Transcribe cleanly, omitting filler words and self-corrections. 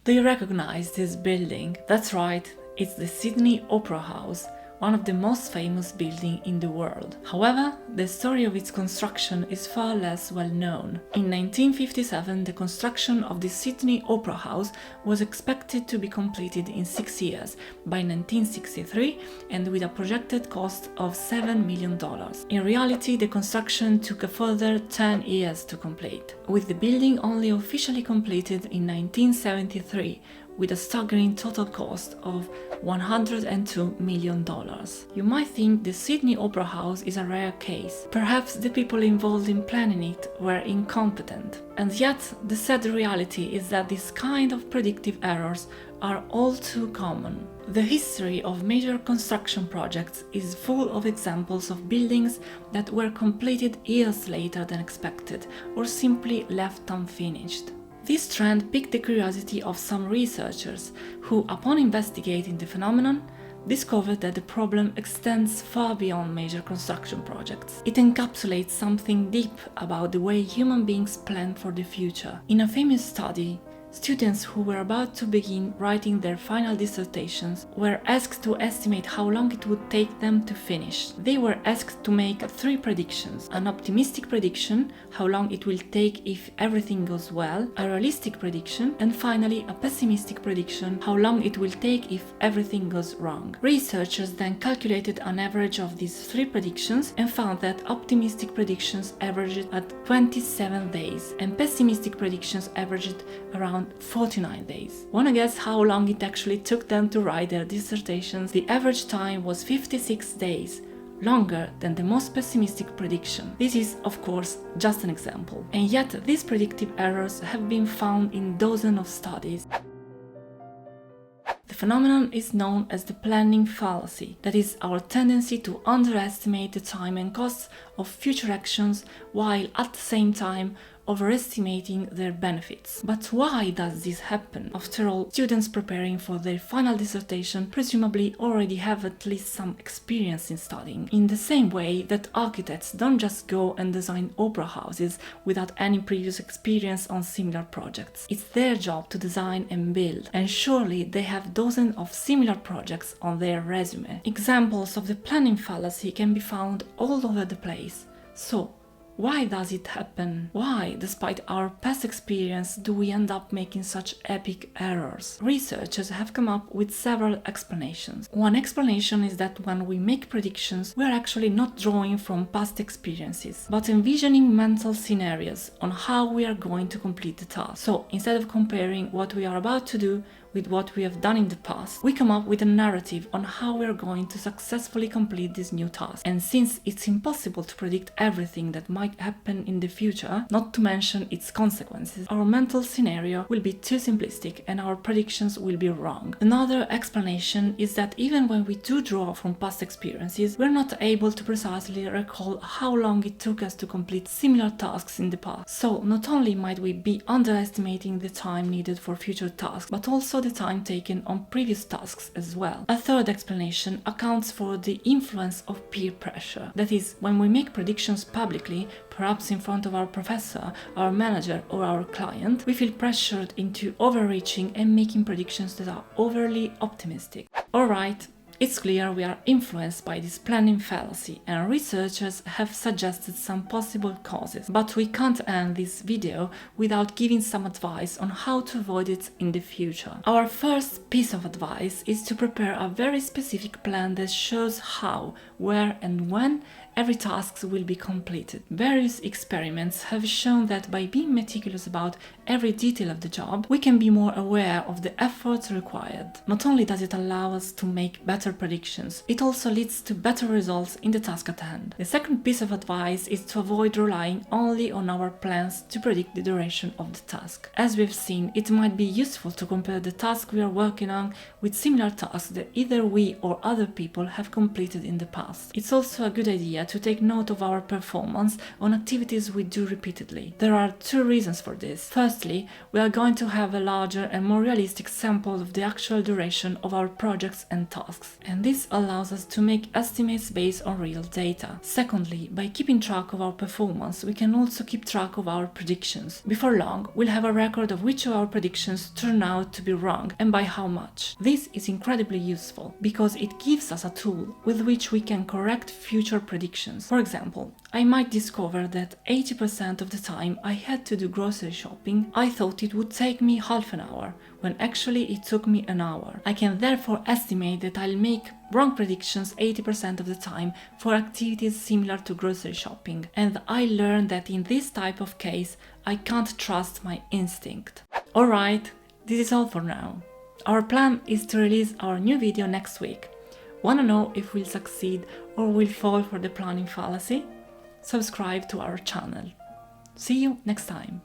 Do you recognize this building? That's right, it's the Sydney Opera House, one of the most famous buildings in the world. However, the story of its construction is far less well known. In 1957, the construction of the Sydney Opera House was expected to be completed in 6 years, by 1963, and with a projected cost of $7 million. In reality, the construction took a further 10 years to complete, with the building only officially completed in 1973, with a staggering total cost of $102 million. You might think the Sydney Opera House is a rare case. Perhaps the people involved in planning it were incompetent. And yet, the sad reality is that this kind of predictive errors are all too common. The history of major construction projects is full of examples of buildings that were completed years later than expected, or simply left unfinished. This trend piqued the curiosity of some researchers who, upon investigating the phenomenon, discovered that the problem extends far beyond major construction projects. It encapsulates something deep about the way human beings plan for the future. In a famous study, students who were about to begin writing their final dissertations were asked to estimate how long it would take them to finish. They were asked to make 3 predictions: an optimistic prediction, how long it will take if everything goes well, a realistic prediction, and finally a pessimistic prediction, how long it will take if everything goes wrong. Researchers then calculated an average of these 3 predictions and found that optimistic predictions averaged at 27 days and pessimistic predictions averaged around 49 days. Wanna guess how long it actually took them to write their dissertations? The average time was 56 days, longer than the most pessimistic prediction. This is, of course, just an example. And yet, these predictive errors have been found in dozens of studies. The phenomenon is known as the planning fallacy, that is, our tendency to underestimate the time and costs of future actions while at the same time overestimating their benefits. But why does this happen? After all, students preparing for their final dissertation presumably already have at least some experience in studying, in the same way that architects don't just go and design opera houses without any previous experience on similar projects. It's their job to design and build, and surely they have dozens of similar projects on their resume. Examples of the planning fallacy can be found all over the place. So, why does it happen? Why, despite our past experience, do we end up making such epic errors? Researchers have come up with several explanations. One explanation is that when we make predictions, we are actually not drawing from past experiences, but envisioning mental scenarios on how we are going to complete the task. So, instead of comparing what we are about to do with what we have done in the past, we come up with a narrative on how we are going to successfully complete this new task. And since it's impossible to predict everything that might happen in the future, not to mention its consequences, our mental scenario will be too simplistic and our predictions will be wrong. Another explanation is that even when we do draw from past experiences, we're not able to precisely recall how long it took us to complete similar tasks in the past. So not only might we be underestimating the time needed for future tasks, but also the time taken on previous tasks as well. A third explanation accounts for the influence of peer pressure. That is, when we make predictions publicly, perhaps in front of our professor, our manager, or our client, we feel pressured into overreaching and making predictions that are overly optimistic. Alright, it's clear we are influenced by this planning fallacy, and researchers have suggested some possible causes. But we can't end this video without giving some advice on how to avoid it in the future. Our first piece of advice is to prepare a very specific plan that shows how, where, and when every task will be completed. Various experiments have shown that by being meticulous about every detail of the job, we can be more aware of the efforts required. Not only does it allow us to make better predictions, it also leads to better results in the task at hand. The second piece of advice is to avoid relying only on our plans to predict the duration of the task. As we've seen, it might be useful to compare the task we are working on with similar tasks that either we or other people have completed in the past. It's also a good idea to take note of our performance on activities we do repeatedly. There are two reasons for this. Firstly, we are going to have a larger and more realistic sample of the actual duration of our projects and tasks, and this allows us to make estimates based on real data. Secondly, by keeping track of our performance, we can also keep track of our predictions. Before long, we'll have a record of which of our predictions turn out to be wrong and by how much. This is incredibly useful because it gives us a tool with which we can correct future predictions. For example, I might discover that 80% of the time I had to do grocery shopping, I thought it would take me half an hour, when actually it took me an hour. I can therefore estimate that I'll make wrong predictions 80% of the time for activities similar to grocery shopping, and I learned that in this type of case, I can't trust my instinct. Alright, this is all for now. Our plan is to release our new video next week. Wanna know if we'll succeed or will fall for the planning fallacy? Subscribe to our channel. See you next time.